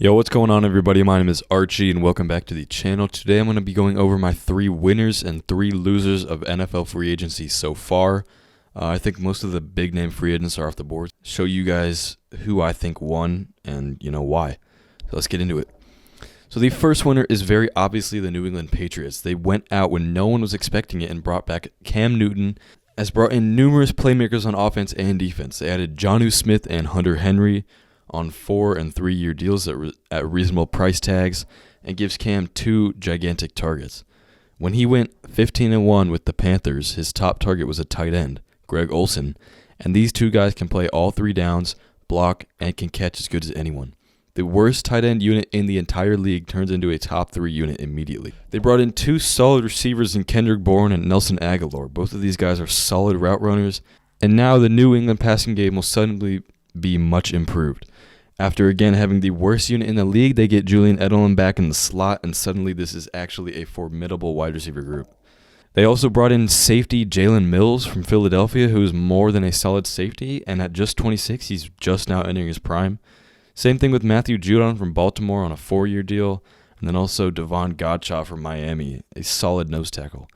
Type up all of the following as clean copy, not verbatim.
Yo, what's going on, everybody? My name is Archie, and welcome back to the channel. Today, I'm going to be going over my 3 winners and 3 losers of NFL free agency so far. I think most of the big-name free agents are off the board. Show you guys who I think won and, why. So let's get into it. So the first winner is very obviously the New England Patriots. They went out when no one was expecting it and brought back Cam Newton, has brought in numerous playmakers on offense and defense. They added Jonnu Smith and Hunter Henry on 4 and 3 year deals at reasonable price tags, and gives Cam 2 gigantic targets. When he went 15-1 with the Panthers, his top target was a tight end, Greg Olsen, and these 2 guys can play all 3 downs, block, and can catch as good as anyone. The worst tight end unit in the entire league turns into a top 3 unit immediately. They brought in 2 solid receivers in Kendrick Bourne and Nelson Agholor. Both of these guys are solid route runners, and now the New England passing game will suddenly be much improved. After again having the worst unit in the league, they get Julian Edelman back in the slot, and suddenly this is actually a formidable wide receiver group. They also brought in safety Jalen Mills from Philadelphia, who is more than a solid safety, and at just 26, he's just now entering his prime. Same thing with Matthew Judon from Baltimore on a 4-year deal, and then also Devon Godchaux from Miami, a solid nose tackle.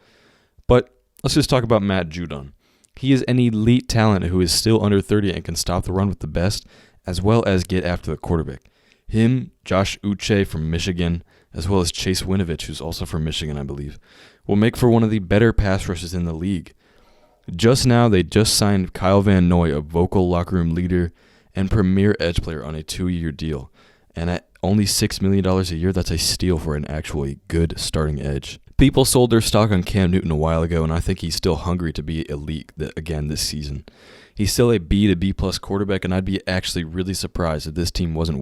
But let's just talk about Matt Judon. He is an elite talent who is still under 30 and can stop the run with the best, as well as get after the quarterback. Him, Josh Uche from Michigan, as well as Chase Winovich, who's also from Michigan, I believe, will make for one of the better pass rushes in the league. Just now, they just signed Kyle Van Noy, a vocal locker room leader and premier edge player, on a 2-year deal. And at only $6 million a year, that's a steal for an actually good starting edge. People sold their stock on Cam Newton a while ago, and I think he's still hungry to be elite again this season. He's still a B to B plus quarterback, and I'd be actually really surprised if this team wasn't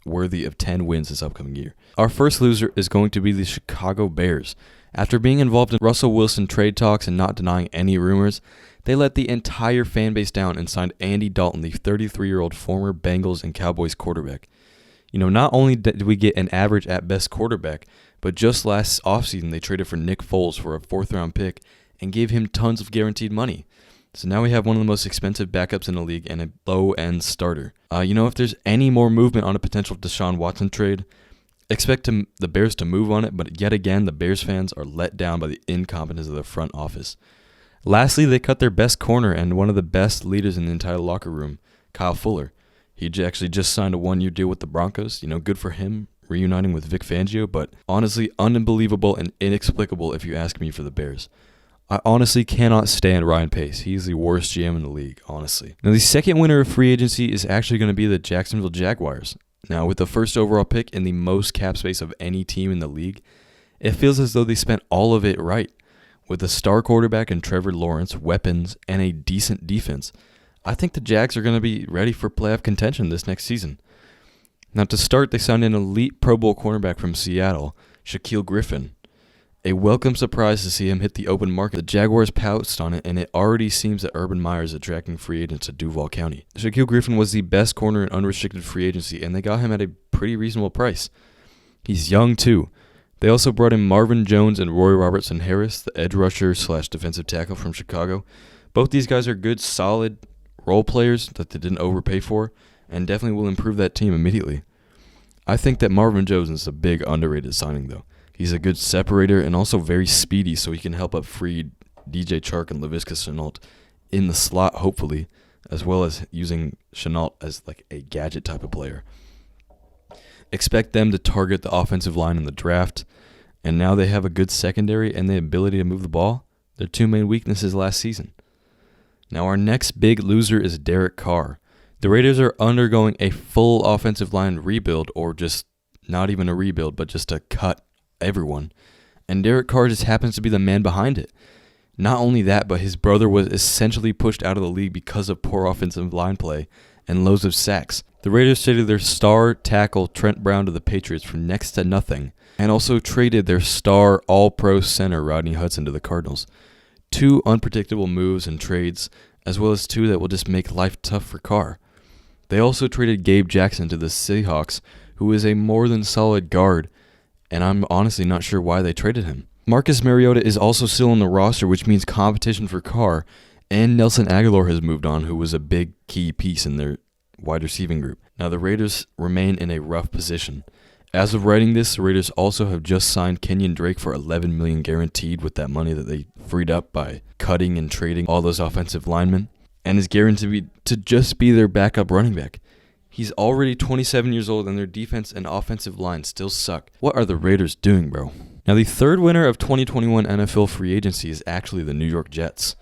worthy of 10 wins this upcoming year. Our first loser is going to be the Chicago Bears. After being involved in Russell Wilson trade talks and not denying any rumors, they let the entire fan base down and signed Andy Dalton, the 33-year-old former Bengals and Cowboys quarterback. Not only did we get an average at best quarterback, but just last offseason they traded for Nick Foles for a 4th-round pick and gave him tons of guaranteed money. So now we have one of the most expensive backups in the league and a low-end starter. If there's any more movement on a potential Deshaun Watson trade, expect the Bears to move on it, but yet again, the Bears fans are let down by the incompetence of the front office. Lastly, they cut their best corner and one of the best leaders in the entire locker room, Kyle Fuller. He actually just signed a 1-year deal with the Broncos. Good for him, reuniting with Vic Fangio, but honestly, unbelievable and inexplicable if you ask me for the Bears. I honestly cannot stand Ryan Pace. He's the worst GM in the league, honestly. Now, the second winner of free agency is actually going to be the Jacksonville Jaguars. Now, with the first overall pick and the most cap space of any team in the league, it feels as though they spent all of it right. With a star quarterback in Trevor Lawrence, weapons, and a decent defense, I think the Jags are going to be ready for playoff contention this next season. Now, to start, they signed an elite Pro Bowl cornerback from Seattle, Shaquille Griffin. A welcome surprise to see him hit the open market. The Jaguars pounced on it, and it already seems that Urban Meyer is attracting free agents to Duval County. Shaquille Griffin was the best corner in unrestricted free agency, and they got him at a pretty reasonable price. He's young, too. They also brought in Marvin Jones and Roy Robertson Harris, the edge rusher / defensive tackle from Chicago. Both these guys are good, solid role players that they didn't overpay for, and definitely will improve that team immediately. I think that Marvin Jones is a big underrated signing, though. He's a good separator and also very speedy, so he can help up free DJ Chark and Laviska Shenault in the slot, hopefully, as well as using Shenault as like a gadget type of player. Expect them to target the offensive line in the draft, and now they have a good secondary and the ability to move the ball. Their 2 main weaknesses last season. Now our next big loser is Derek Carr. The Raiders are undergoing a full offensive line rebuild, or just not even a rebuild, but just a cut everyone, and Derek Carr just happens to be the man behind it. Not only that, but his brother was essentially pushed out of the league because of poor offensive line play and loads of sacks. The Raiders traded their star tackle Trent Brown to the Patriots for next to nothing, and also traded their star all-pro center Rodney Hudson to the Cardinals. 2 unpredictable moves and trades, as well as 2 that will just make life tough for Carr. They also traded Gabe Jackson to the Seahawks, who is a more than solid guard, and I'm honestly not sure why they traded him. Marcus Mariota is also still on the roster, which means competition for Carr, and Nelson Agholor has moved on, who was a big key piece in their wide receiving group. Now, the Raiders remain in a rough position. As of writing this, the Raiders also have just signed Kenyon Drake for $11 million guaranteed with that money that they freed up by cutting and trading all those offensive linemen, and is guaranteed to just be their backup running back. He's already 27 years old, and their defense and offensive line still suck. What are the Raiders doing, bro? Now, the third winner of 2021 NFL free agency is actually the New York Jets.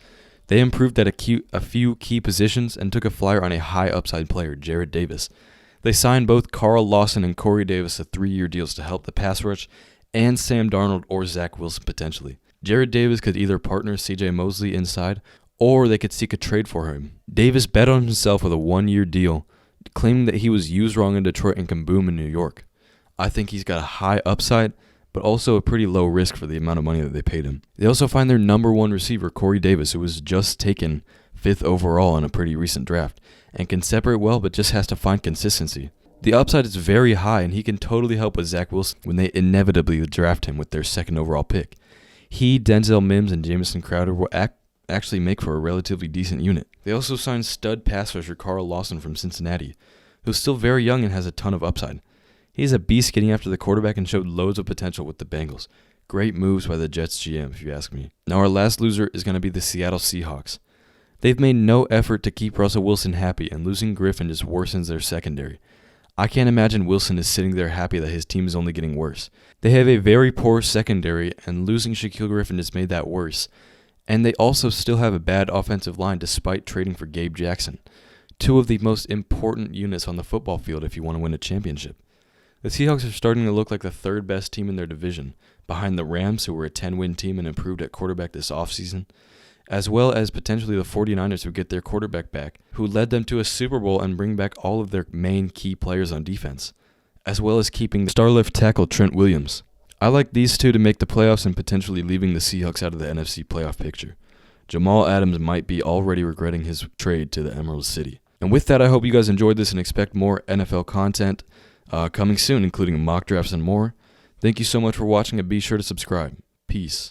They improved at a few key positions and took a flyer on a high upside player, Jarrad Davis. They signed both Carl Lawson and Corey Davis to 3-year deals to help the pass rush and Sam Darnold or Zach Wilson potentially. Jarrad Davis could either partner C.J. Mosley inside, or they could seek a trade for him. Davis bet on himself with a 1-year deal, claiming that he was used wrong in Detroit and can boom in New York. I think he's got a high upside, but also a pretty low risk for the amount of money that they paid him. They also find their number one receiver, Corey Davis, who was just taken 5th overall in a pretty recent draft, and can separate well but just has to find consistency. The upside is very high, and he can totally help with Zach Wilson when they inevitably draft him with their 2nd overall pick. He, Denzel Mims, and Jamison Crowder will actually make for a relatively decent unit. They also signed stud pass rusher Carl Lawson from Cincinnati, who's still very young and has a ton of upside. He's a beast getting after the quarterback and showed loads of potential with the Bengals. Great moves by the Jets GM, if you ask me. Now our last loser is going to be the Seattle Seahawks. They've made no effort to keep Russell Wilson happy, and losing Griffin just worsens their secondary. I can't imagine Wilson is sitting there happy that his team is only getting worse. They have a very poor secondary, and losing Shaquille Griffin just made that worse. And they also still have a bad offensive line despite trading for Gabe Jackson, 2 of the most important units on the football field if you want to win a championship. The Seahawks are starting to look like the 3rd best team in their division, behind the Rams, who were a 10-win team and improved at quarterback this offseason, as well as potentially the 49ers, who get their quarterback back, who led them to a Super Bowl and bring back all of their main key players on defense, as well as keeping the star left tackle Trent Williams. I like these 2 to make the playoffs and potentially leaving the Seahawks out of the NFC playoff picture. Jamal Adams might be already regretting his trade to the Emerald City. And with that, I hope you guys enjoyed this and expect more NFL content coming soon, including mock drafts and more. Thank you so much for watching, and be sure to subscribe. Peace.